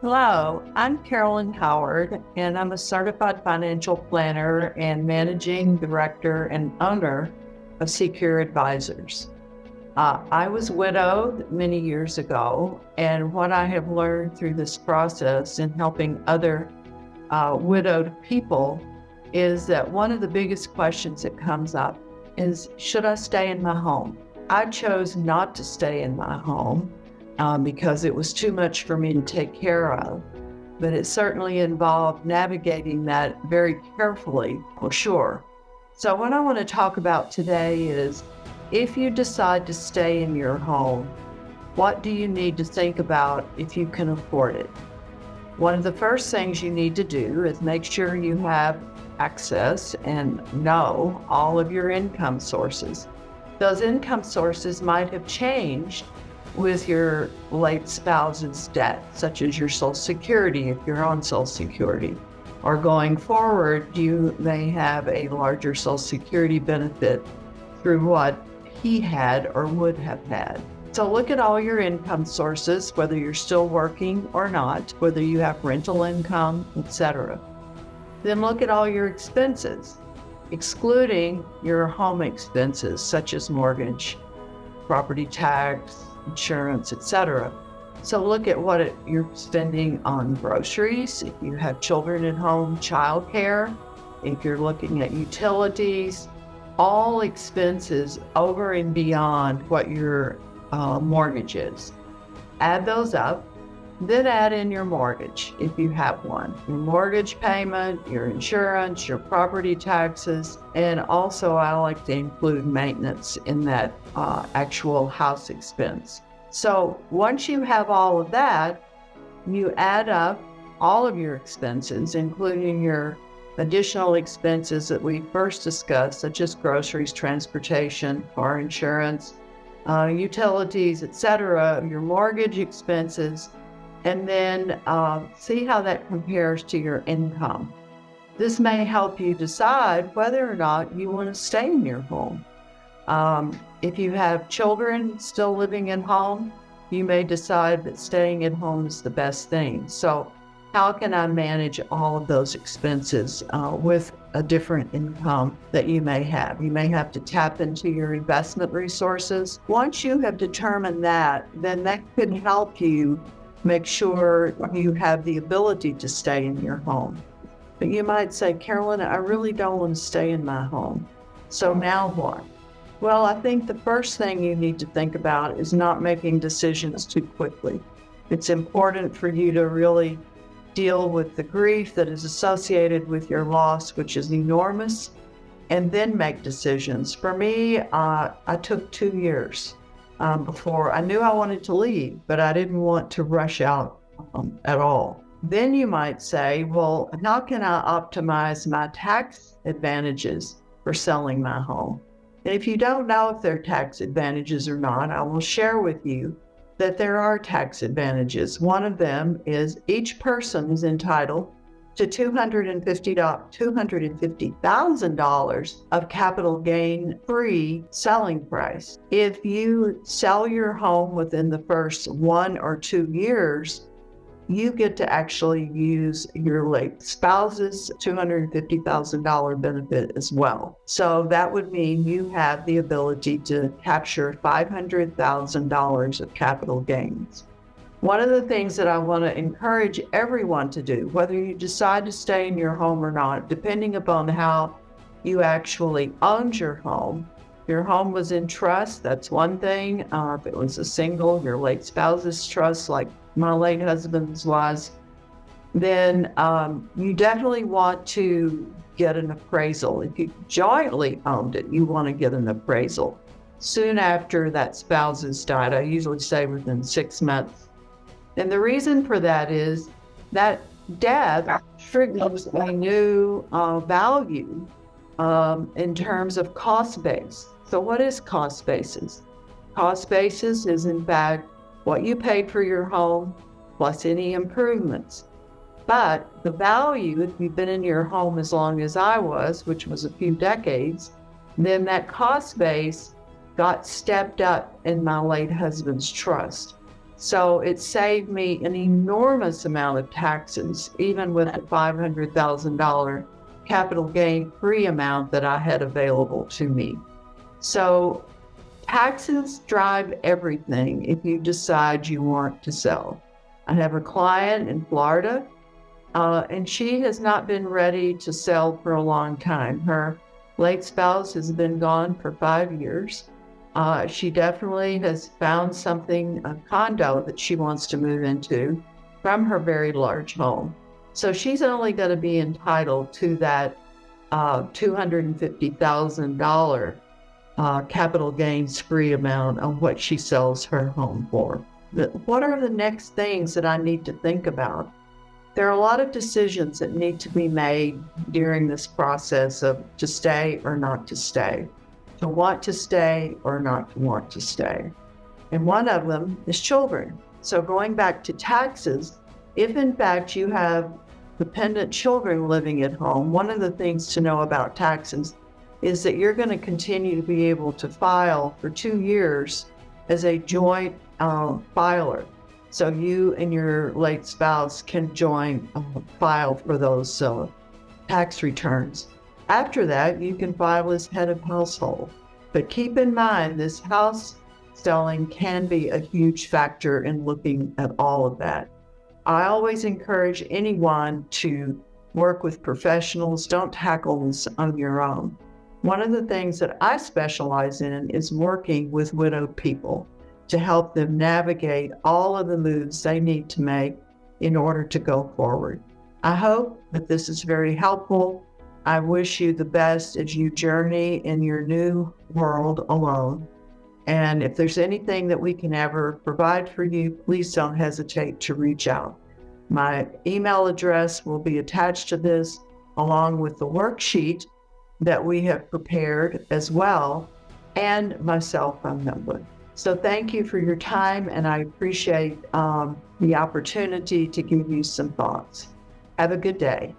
Hello, I'm Carolyn Howard, and I'm a certified financial planner and managing director and owner of SeaCure Advisors. I was widowed many years ago, and what I have learned through this process in helping other widowed people is that one of the biggest questions that comes up is, should I stay in my home? I chose not to stay in my home because it was too much for me to take care of. But it certainly involved navigating that very carefully, for sure. So, what I want to talk about today is if you decide to stay in your home, what do you need to think about if you can afford it? One of the first things you need to do is make sure you have access and know all of your income sources. Those income sources might have changed with your late spouse's debt, such as your Social Security if you're on Social Security. Or going forward, you may have a larger Social Security benefit through what he had or would have had. So look at all your income sources, whether you're still working or not, whether you have rental income, etc. Then look at all your expenses, excluding your home expenses, such as mortgage, property tax, insurance, etc. So look at what you're spending on groceries, if you have children at home, childcare, if you're looking at utilities, all expenses over and beyond what your mortgage is. Add those up, then add in your mortgage if you have one, your mortgage payment, your insurance, your property taxes, and also I like to include maintenance in that actual house expense. So once you have all of that, you add up all of your expenses, including your additional expenses that we first discussed, such as groceries, transportation, car insurance, utilities, etc., your mortgage expenses, and then see how that compares to your income. This may help you decide whether or not you want to stay in your home. If you have children still living at home, you may decide that staying at home is the best thing. So how can I manage all of those expenses with a different income that you may have? You may have to tap into your investment resources. Once you have determined that, then that could help you make sure you have the ability to stay in your home. But you might say, Carolyn, I really don't want to stay in my home. So now what? Well, I think the first thing you need to think about is not making decisions too quickly. It's important for you to really deal with the grief that is associated with your loss, which is enormous, and then make decisions. For me, I took 2 years before I knew I wanted to leave, but I didn't want to rush out at all. Then you might say, well, how can I optimize my tax advantages for selling my home? And if you don't know if there are tax advantages or not, I will share with you that there are tax advantages. One of them is each person is entitled to $250,000 of capital gain free selling price. If you sell your home within the first 1 or 2 years, you get to actually use your late spouse's $250,000 benefit as well. So that would mean you have the ability to capture $500,000 of capital gains. One of the things that I want to encourage everyone to do, whether you decide to stay in your home or not, depending upon how you actually owned your home was in trust, that's one thing. If it was a single, your late spouse's trust, like my late husband's was, then you definitely want to get an appraisal. If you jointly owned it, you want to get an appraisal soon after that spouse has died. I usually say within 6 months. And the reason for that is that death triggers a new value in terms of cost base. So what is cost basis? Cost basis is in fact what you paid for your home plus any improvements. But the value, if you've been in your home as long as I was, which was a few decades, then that cost base got stepped up in my late husband's trust. So it saved me an enormous amount of taxes, even with the $500,000 capital gain free amount that I had available to me. So taxes drive everything if you decide you want to sell. I have a client in Florida, and she has not been ready to sell for a long time. Her late spouse has been gone for 5 years. She definitely has found something, a condo that she wants to move into from her very large home. So she's only going to be entitled to that $250,000 capital gains free amount on what she sells her home for. What are the next things that I need to think about? There are a lot of decisions that need to be made during this process of to stay or not to stay, to want to stay or not to want to stay. And one of them is children. So going back to taxes, if in fact you have dependent children living at home, one of the things to know about taxes is that you're going to continue to be able to file for 2 years as a joint filer. So you and your late spouse can join file for those tax returns. After that, you can file as head of household. But keep in mind, this house selling can be a huge factor in looking at all of that. I always encourage anyone to work with professionals. Don't tackle this on your own. One of the things that I specialize in is working with widowed people to help them navigate all of the moves they need to make in order to go forward. I hope that this is very helpful. I wish you the best as you journey in your new world alone. And if there's anything that we can ever provide for you, please don't hesitate to reach out. My email address will be attached to this, along with the worksheet that we have prepared as well, and my cell phone number. So thank you for your time, and I appreciate the opportunity to give you some thoughts. Have a good day.